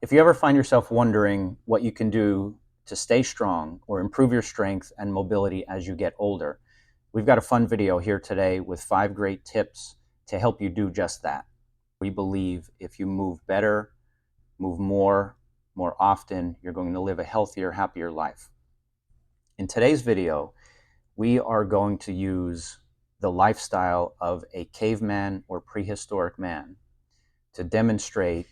If you ever find yourself wondering what you can do to stay strong or improve your strength and mobility as you get older, we've got a fun video here today with 5 great tips to help you do just that. We believe if you move better, move more often, you're going to live a healthier, happier life. In today's video, we are going to use the lifestyle of a caveman or prehistoric man to demonstrate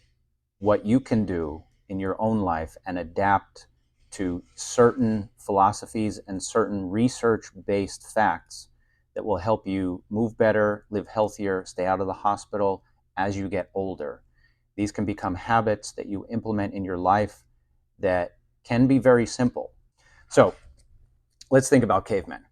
what you can do in your own life and adapt to certain philosophies and certain research-based facts that will help you move better, live healthier, stay out of the hospital as you get older. These can become habits that you implement in your life that can be very simple. So let's think about cavemen.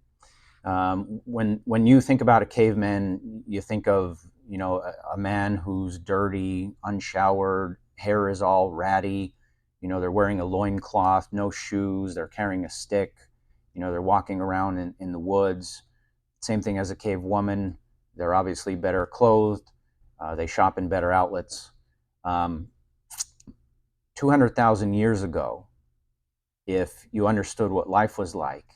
When you think about a caveman, you think of a man who's dirty, unshowered, hair is all ratty. They're wearing a loincloth, no shoes. They're carrying a stick. They're walking around in the woods. Same thing as a cave woman. They're obviously better clothed. They shop in better outlets. 200,000 years ago, if you understood what life was like,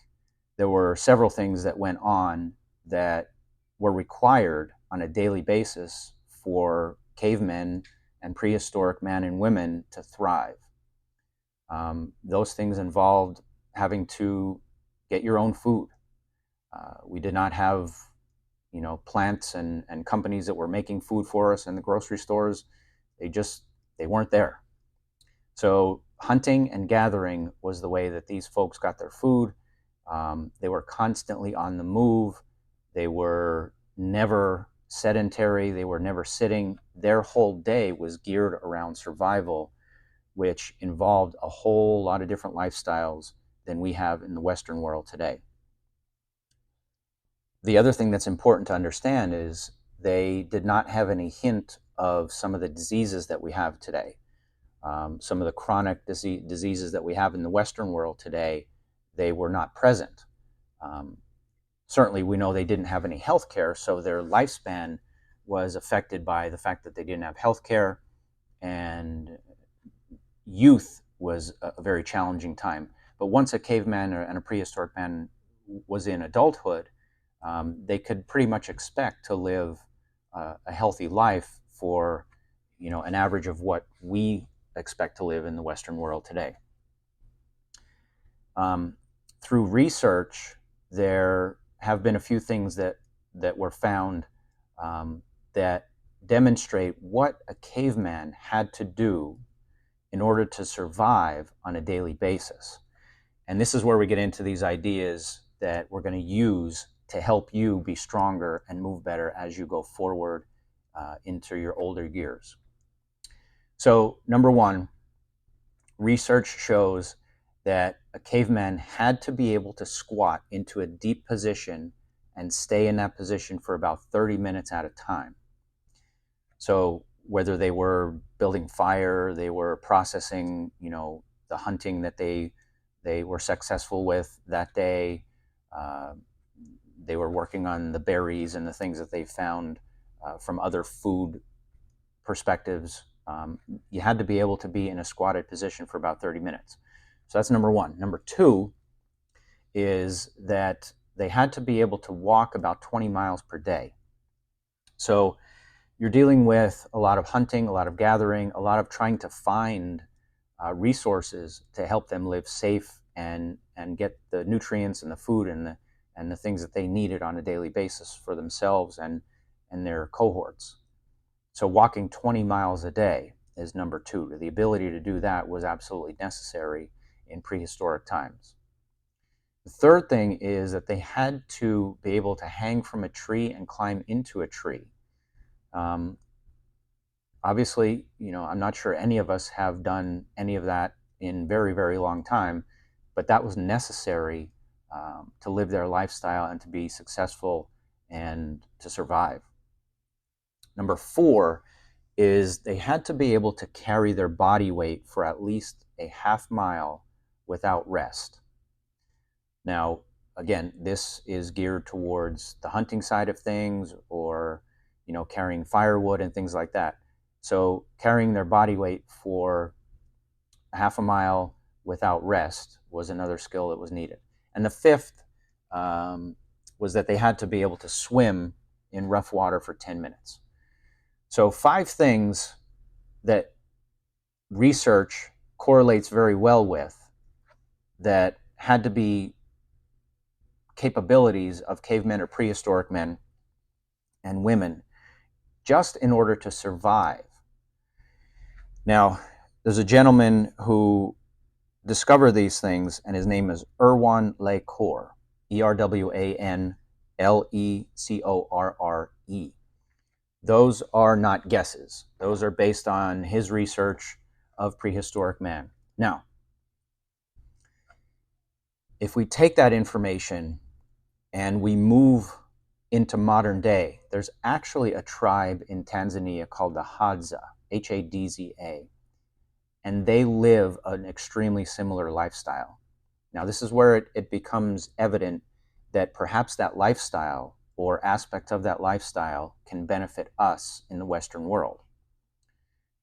there were several things that went on that were required on a daily basis for cavemen and prehistoric men and women to thrive. Those things involved having to get your own food. We did not have, plants and companies that were making food for us in the grocery stores. They weren't there. So hunting and gathering was the way that these folks got their food. They were constantly on the move. They were never sedentary. They were never sitting. Their whole day was geared around survival, which involved a whole lot of different lifestyles than we have in the Western world today. The other thing that's important to understand is they did not have any hint of some of the diseases that we have today. Some of the chronic diseases that we have in the Western world today, they were not present. Certainly, we know they didn't have any health care, so their lifespan was affected by the fact that they didn't have health care, and youth was a very challenging time. But once a caveman and a prehistoric man was in adulthood, they could pretty much expect to live a healthy life for an average of what we expect to live in the Western world today. Through research, there have been a few things that were found that demonstrate what a caveman had to do in order to survive on a daily basis. And this is where we get into these ideas that we're going to use to help you be stronger and move better as you go forward into your older years. So, number one, research shows that a caveman had to be able to squat into a deep position and stay in that position for about 30 minutes at a time. So whether they were building fire, they were processing, the hunting that they were successful with that day, they were working on the berries and the things that they found from other food perspectives, you had to be able to be in a squatted position for about 30 minutes. So that's number one. Number two is that they had to be able to walk about 20 miles per day. So you're dealing with a lot of hunting, a lot of gathering, a lot of trying to find resources to help them live safe and get the nutrients and the food and the things that they needed on a daily basis for themselves and their cohorts. So walking 20 miles a day is number two. The ability to do that was absolutely necessary in prehistoric times. The third thing is that they had to be able to hang from a tree and climb into a tree. Obviously, I'm not sure any of us have done any of that in very, very long time, but that was necessary to live their lifestyle and to be successful and to survive. Number four is they had to be able to carry their body weight for at least a half mile without rest. Now, again, this is geared towards the hunting side of things, or carrying firewood and things like that. So carrying their body weight for half a mile without rest was another skill that was needed. And the fifth was that they had to be able to swim in rough water for 10 minutes. So 5 things that research correlates very well with, that had to be capabilities of cavemen or prehistoric men and women just in order to survive. Now, there's a gentleman who discovered these things, and his name is Erwan Lecorre, Erwanlecorre. Those are not guesses. Those are based on his research of prehistoric man. Now, if we take that information and we move into modern day, there's actually a tribe in Tanzania called the Hadza, Hadza, and they live an extremely similar lifestyle. Now, this is where it becomes evident that perhaps that lifestyle or aspect of that lifestyle can benefit us in the Western world.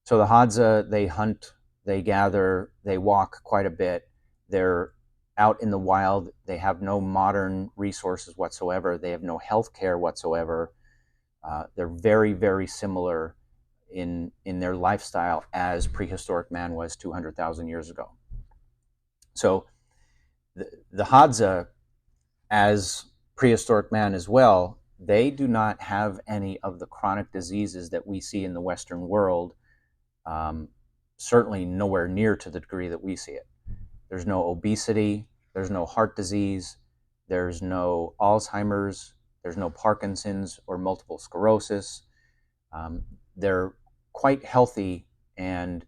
So the Hadza, they hunt, they gather, they walk quite a bit. They're out in the wild. They have no modern resources whatsoever. They have no health care whatsoever. They're very, very similar in their lifestyle as prehistoric man was 200,000 years ago. So the Hadza, as prehistoric man as well, they do not have any of the chronic diseases that we see in the Western world, certainly nowhere near to the degree that we see it. There's no obesity, there's no heart disease, there's no Alzheimer's, there's no Parkinson's or multiple sclerosis. They're quite healthy, and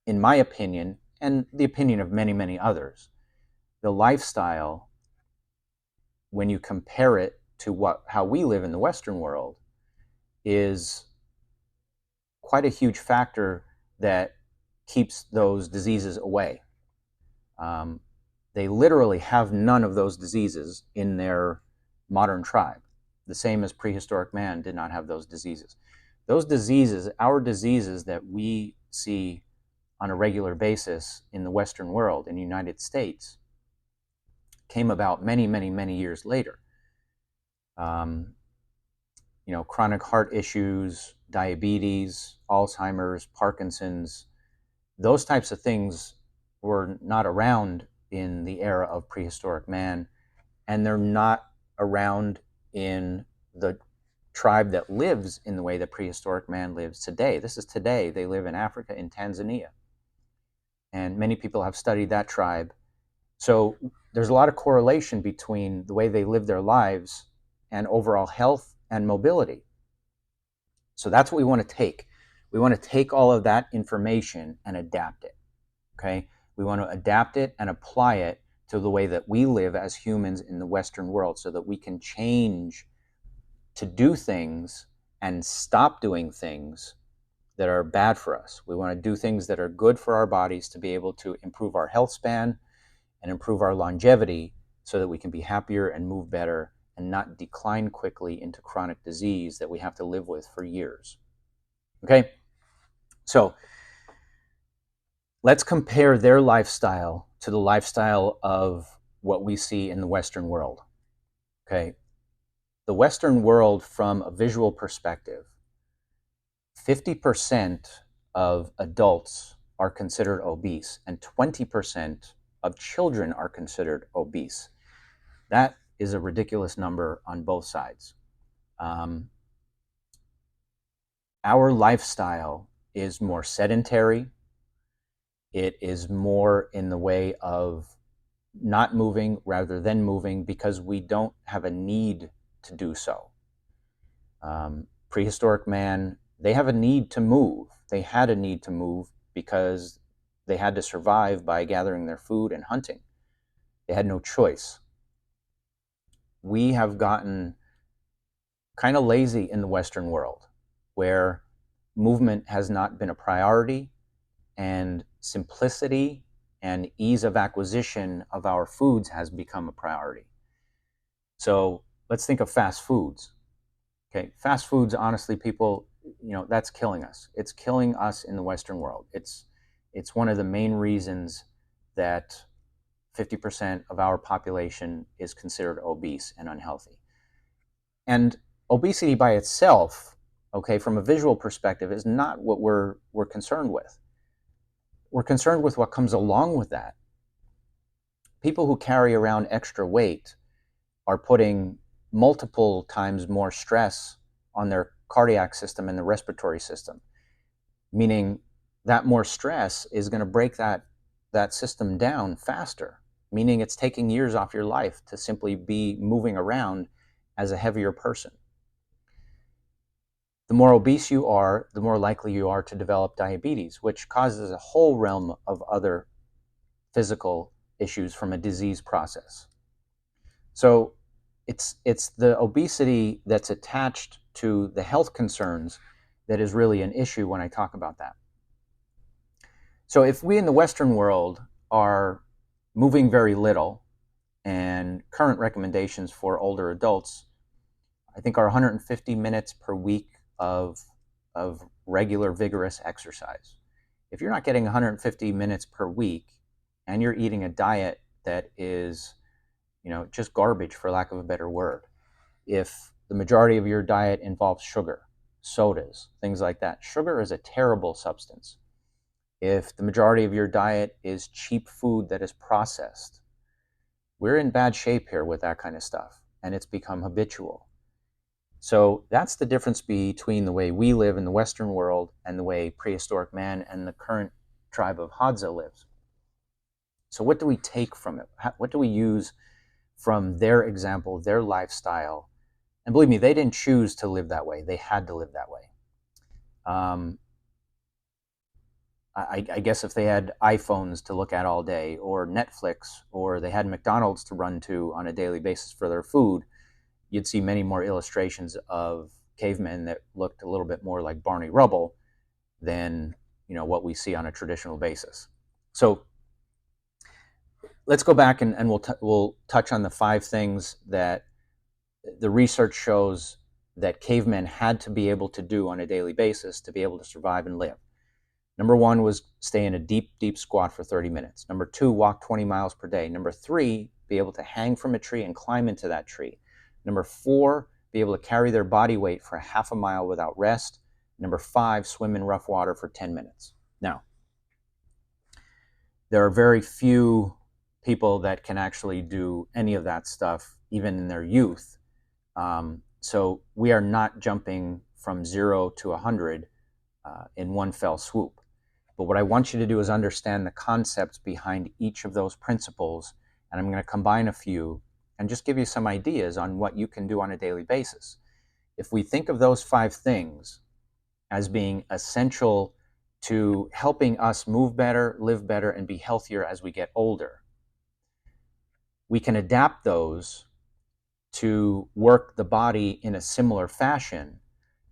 in my opinion, and the opinion of many, many others, the lifestyle, when you compare it to how we live in the Western world, is quite a huge factor that keeps those diseases away. They literally have none of those diseases in their modern tribe, the same as prehistoric man did not have those diseases. Those diseases, our diseases that we see on a regular basis in the Western world, in the United States, came about many, many, many years later. Chronic heart issues, diabetes, Alzheimer's, Parkinson's, those types of things were not around in the era of prehistoric man, and they're not around in the tribe that lives in the way that prehistoric man lives today. This is today. They live in Africa, in Tanzania. And many people have studied that tribe. So there's a lot of correlation between the way they live their lives and overall health and mobility. So that's what we want to take. We want to take all of that information and adapt it, okay? We want to adapt it and apply it to the way that we live as humans in the Western world, so that we can change to do things and stop doing things that are bad for us. We want to do things that are good for our bodies to be able to improve our health span and improve our longevity, so that we can be happier and move better and not decline quickly into chronic disease that we have to live with for years. Okay? So let's compare their lifestyle to the lifestyle of what we see in the Western world. Okay? The Western world, from a visual perspective, 50% of adults are considered obese and 20% of children are considered obese. That is a ridiculous number on both sides. Our lifestyle is more sedentary. It is more in the way of not moving rather than moving, because we don't have a need to do so. Prehistoric man, they have a need to move. They had a need to move because they had to survive by gathering their food and hunting. They had no choice. We have gotten kind of lazy in the Western world, where movement has not been a priority, and simplicity and ease of acquisition of our foods has become a priority. So let's think of fast foods. Okay, fast foods, honestly, people, that's killing us. It's killing us in the Western world. It's It's one of the main reasons that 50% of our population is considered obese and unhealthy. And obesity by itself, okay, from a visual perspective, is not what we're concerned with. We're concerned with what comes along with that. People who carry around extra weight are putting multiple times more stress on their cardiac system and the respiratory system, meaning that more stress is going to break that system down faster, meaning it's taking years off your life to simply be moving around as a heavier person. The more obese you are, the more likely you are to develop diabetes, which causes a whole realm of other physical issues from a disease process. So it's the obesity that's attached to the health concerns that is really an issue when I talk about that. So if we in the Western world are moving very little, and current recommendations for older adults, I think, are 150 minutes per week of regular vigorous exercise. If you're not getting 150 minutes per week and you're eating a diet that is, just garbage, for lack of a better word, if the majority of your diet involves sugar, sodas, things like that, sugar is a terrible substance. If the majority of your diet is cheap food that is processed, we're in bad shape here with that kind of stuff, and it's become habitual. So that's the difference between the way we live in the Western world and the way prehistoric man and the current tribe of Hadza lives. So what do we take from it? What do we use from their example, their lifestyle? And believe me, they didn't choose to live that way. They had to live that way. I guess if they had iPhones to look at all day, or Netflix, or they had McDonald's to run to on a daily basis for their food, you'd see many more illustrations of cavemen that looked a little bit more like Barney Rubble than what we see on a traditional basis. So let's go back and we'll touch on the 5 things that the research shows that cavemen had to be able to do on a daily basis to be able to survive and live. Number 1 was stay in a deep, deep squat for 30 minutes. Number 2, walk 20 miles per day. Number 3, be able to hang from a tree and climb into that tree. Number 4, be able to carry their body weight for half a mile without rest. Number 5, swim in rough water for 10 minutes. Now, there are very few people that can actually do any of that stuff, even in their youth. So we are not jumping from 0 to 100 in one fell swoop. But what I want you to do is understand the concepts behind each of those principles, and I'm going to combine a few and just give you some ideas on what you can do on a daily basis. If we think of those 5 things as being essential to helping us move better, live better, and be healthier as we get older, we can adapt those to work the body in a similar fashion,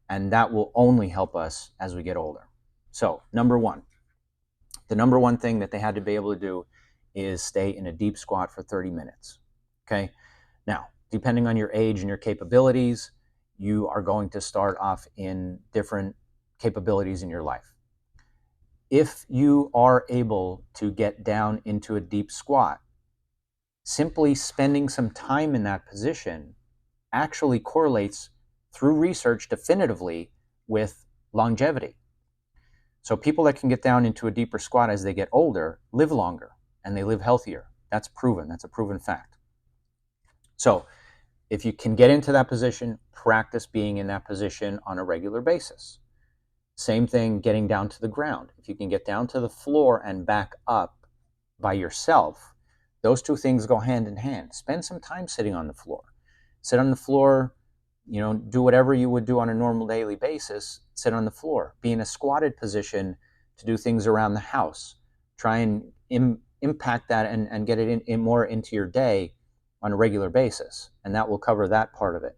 and that will only help us as we get older. So, the number one thing that they had to be able to do is stay in a deep squat for 30 minutes. Okay? Now, depending on your age and your capabilities, you are going to start off in different capabilities in your life. If you are able to get down into a deep squat, simply spending some time in that position actually correlates through research definitively with longevity. So people that can get down into a deeper squat as they get older live longer and they live healthier. That's proven. That's a proven fact. So if you can get into that position, practice being in that position on a regular basis. Same thing getting down to the ground. If you can get down to the floor and back up by yourself, those 2 things go hand in hand. Spend some time sitting on the floor. Sit on the floor, do whatever you would do on a normal daily basis. Sit on the floor. Be in a squatted position to do things around the house. Try and impact that and get it in more into your day on a regular basis, and that will cover that part of it.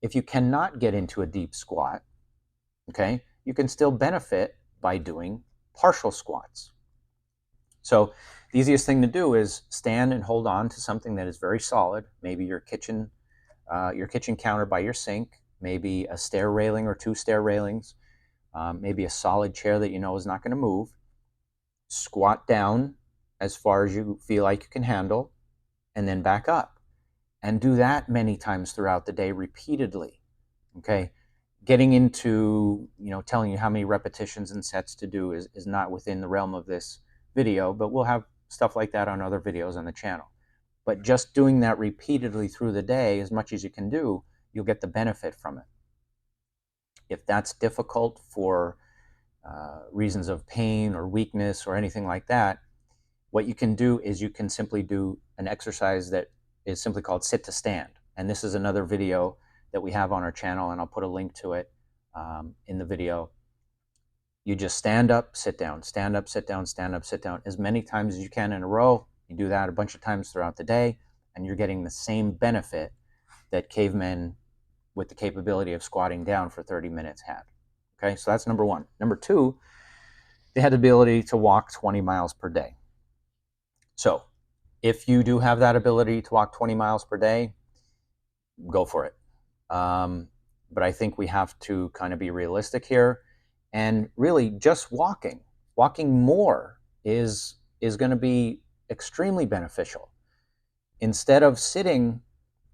If you cannot get into a deep squat, okay, you can still benefit by doing partial squats. So the easiest thing to do is stand and hold on to something that is very solid, maybe your kitchen counter by your sink, maybe a stair railing or 2 stair railings, maybe a solid chair that is not going to move. squat down as far as you feel like you can handle, and then back up. And do that many times throughout the day repeatedly. Okay. Getting into, telling you how many repetitions and sets to do is not within the realm of this video, but we'll have stuff like that on other videos on the channel. But just doing that repeatedly through the day, as much as you can do, you'll get the benefit from it. If that's difficult for reasons of pain or weakness or anything like that, what you can do is you can simply do an exercise that is simply called sit to stand. And this is another video that we have on our channel, and I'll put a link to it in the video. You just stand up, sit down, stand up, sit down, stand up, sit down, as many times as you can in a row. You do that a bunch of times throughout the day, and you're getting the same benefit that cavemen with the capability of squatting down for 30 minutes had. Okay, so that's number one. Number two, they had the ability to walk 20 miles per day. So if you do have that ability to walk 20 miles per day, go for it. But I think we have to kind of be realistic here, and really just walking more is going to be extremely beneficial. Instead of sitting,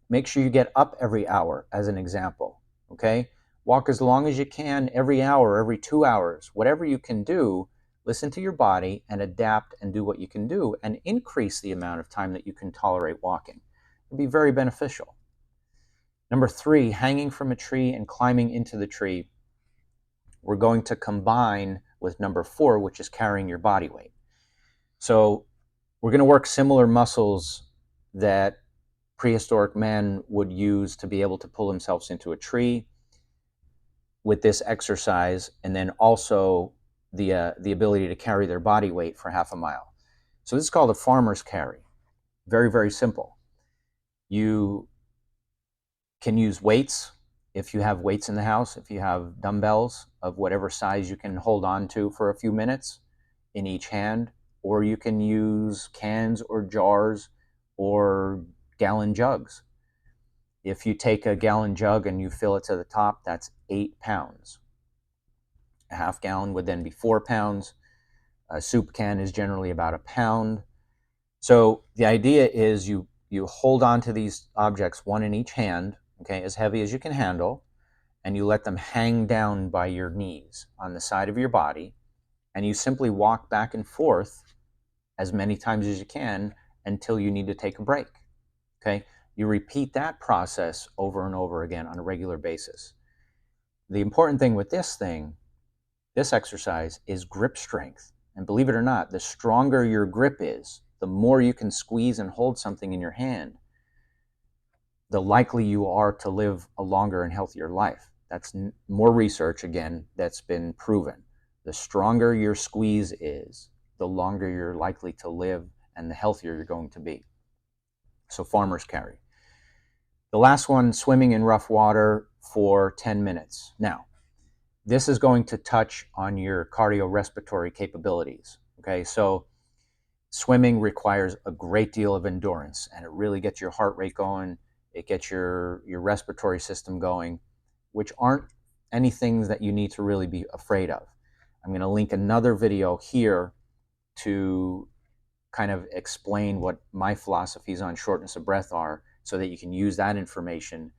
make sure you get up every hour, as an example. Okay, walk as long as you can every hour, every 2 hours, whatever you can do. Listen to your body and adapt and do what you can do, and increase the amount of time that you can tolerate walking. It'll be very beneficial. Number three, hanging from a tree and climbing into the tree, we're going to combine with number four, which is carrying your body weight. So we're going to work similar muscles that prehistoric man would use to be able to pull themselves into a tree with this exercise, and then also the ability to carry their body weight for half a mile. So this is called a farmer's carry. Very, very simple. You can use weights if you have weights in the house, if you have dumbbells of whatever size you can hold on to for a few minutes in each hand, or you can use cans or jars or gallon jugs. If you take a gallon jug and you fill it to the top, that's 8 pounds. A half gallon would then be 4 pounds. A soup can is generally about 1 pound. So the idea is you hold on to these objects, one in each hand, okay, as heavy as you can handle, and you let them hang down by your knees on the side of your body, and you simply walk back and forth as many times as you can until you need to take a break. Okay, you repeat that process over and over again on a regular basis. The important thing with this exercise, is grip strength. And believe it or not, the stronger your grip is, the more you can squeeze and hold something in your hand, the likely you are to live a longer and healthier life. That's more research, again, that's been proven. The stronger your squeeze is, the longer you're likely to live and the healthier you're going to be. So farmer's carry. The last one, swimming in rough water for 10 minutes. Now, this is going to touch on your cardiorespiratory capabilities. Okay, so swimming requires a great deal of endurance, and it really gets your heart rate going. It gets your respiratory system going, which aren't anything that you need to really be afraid of. I'm going to link another video here to kind of explain what my philosophies on shortness of breath are, so that you can use that information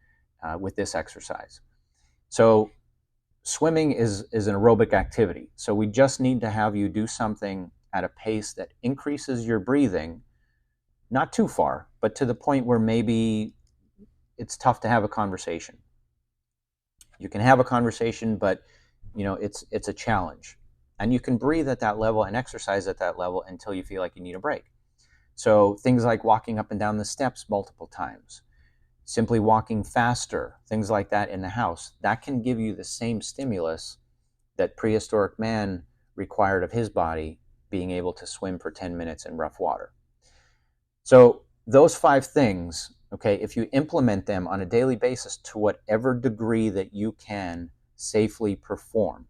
with this exercise. So swimming is an aerobic activity. So we just need to have you do something at a pace that increases your breathing, not too far, but to the point where maybe it's tough to have a conversation. You can have a conversation, but it's a challenge. And you can breathe at that level and exercise at that level until you feel like you need a break. So things like walking up and down the steps multiple times, simply walking faster, things like that in the house, that can give you the same stimulus that prehistoric man required of his body, being able to swim for 10 minutes in rough water. So those 5 things, okay, if you implement them on a daily basis to whatever degree that you can safely perform,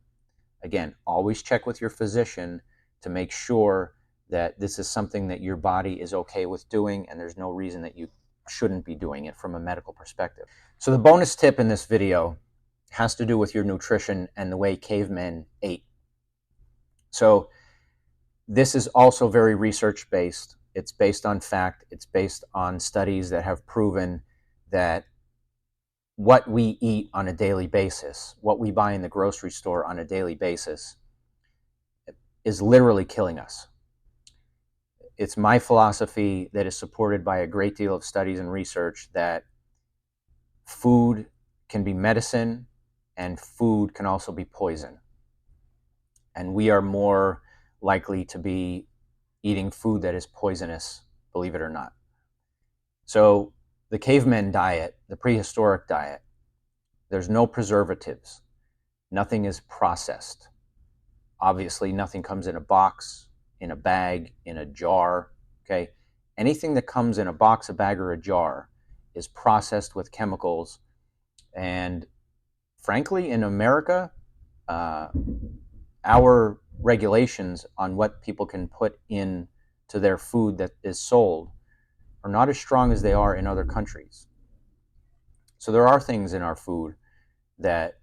again, always check with your physician to make sure that this is something that your body is okay with doing, and there's no reason that you shouldn't be doing it from a medical perspective. So the bonus tip in this video has to do with your nutrition and the way cavemen ate. So This is also very research based. It's based on fact. It's based on studies that have proven that what we eat on a daily basis, what we buy in the grocery store on a daily basis, is literally killing us. It's my philosophy that is supported by a great deal of studies and research that food can be medicine and food can also be poison. And we are more likely to be eating food that is poisonous, believe it or not. So the caveman diet, the prehistoric diet, there's no preservatives. Nothing is processed. Obviously, nothing comes in a box, in a bag, in a jar, okay? Anything that comes in a box, a bag, or a jar is processed with chemicals. And frankly, in America, uh, our regulations on what people can put in to their food that is sold are not as strong as they are in other countries. So there are things in our food that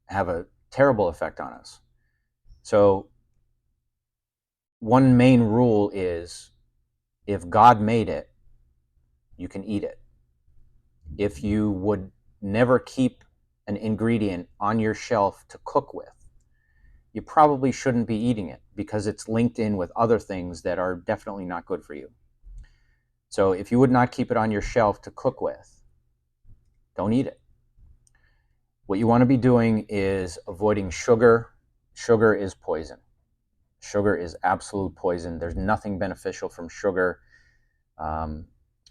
have a terrible effect on us. So one main rule is if God made it, you can eat it. If you would never keep an ingredient on your shelf to cook with, you probably shouldn't be eating it because it's linked in with other things that are definitely not good for you. So if you would not keep it on your shelf to cook with, don't eat it. What you want to be doing is avoiding sugar. Sugar is poison. Sugar is absolute poison. There's nothing beneficial from sugar.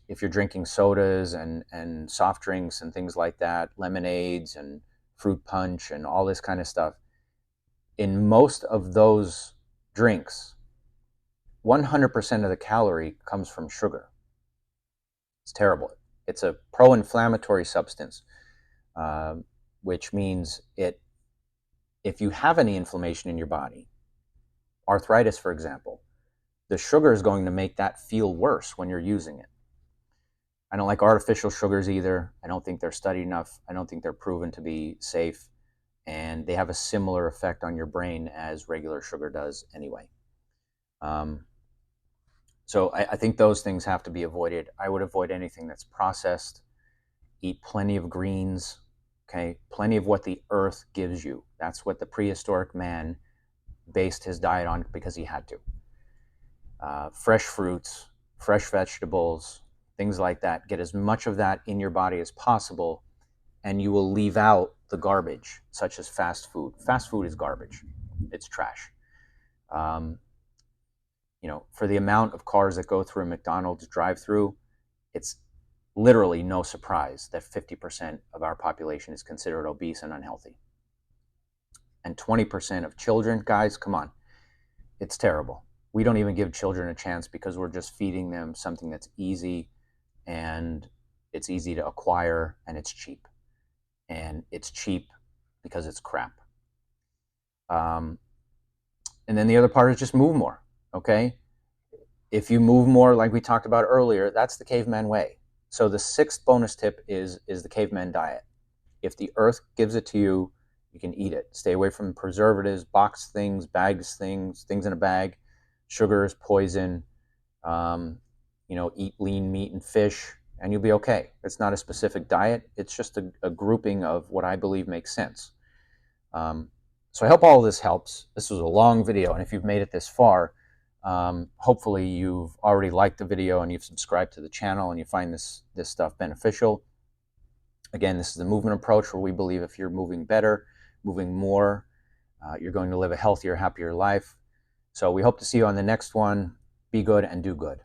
If you're drinking sodas and soft drinks and things like that, lemonades and fruit punch and all this kind of stuff, in most of those drinks, 100% of the calorie comes from sugar. It's terrible. It's a pro-inflammatory substance, which means if you have any inflammation in your body, arthritis, for example, the sugar is going to make that feel worse when you're using it. I don't like artificial sugars either. I don't think they're studied enough. I don't think they're proven to be safe. And they have a similar effect on your brain as regular sugar does anyway. So I think those things have to be avoided. I would avoid anything that's processed. Eat plenty of greens, okay? Plenty of what the earth gives you. That's what the prehistoric man based his diet on because he had to. Fresh fruits, fresh vegetables, things like that. Get as much of that in your body as possible, and you will leave out the garbage, such as fast food. Fast food is garbage. It's trash. For the amount of cars that go through a McDonald's drive-through, it's literally no surprise that 50% of our population is considered obese and unhealthy. And 20% of children, guys, come on, it's terrible. We don't even give children a chance because we're just feeding them something that's easy and it's easy to acquire and it's cheap. And it's cheap because it's crap. And then the other part is just move more, okay? If you move more, like we talked about earlier, that's the caveman way. So the sixth bonus tip is the caveman diet. If the earth gives it to you, you can eat it. Stay away from preservatives, boxed things, bags things in a bag. Sugar is poison. Eat lean meat and fish, and you'll be okay. It's not a specific diet. It's just a grouping of what I believe makes sense. So I hope all of this helps. This was a long video, and if you've made it this far, hopefully you've already liked the video and you've subscribed to the channel and you find this stuff beneficial. Again, this is the movement approach where we believe if you're moving better, moving more, you're going to live a healthier, happier life. So we hope to see you on the next one. Be good and do good.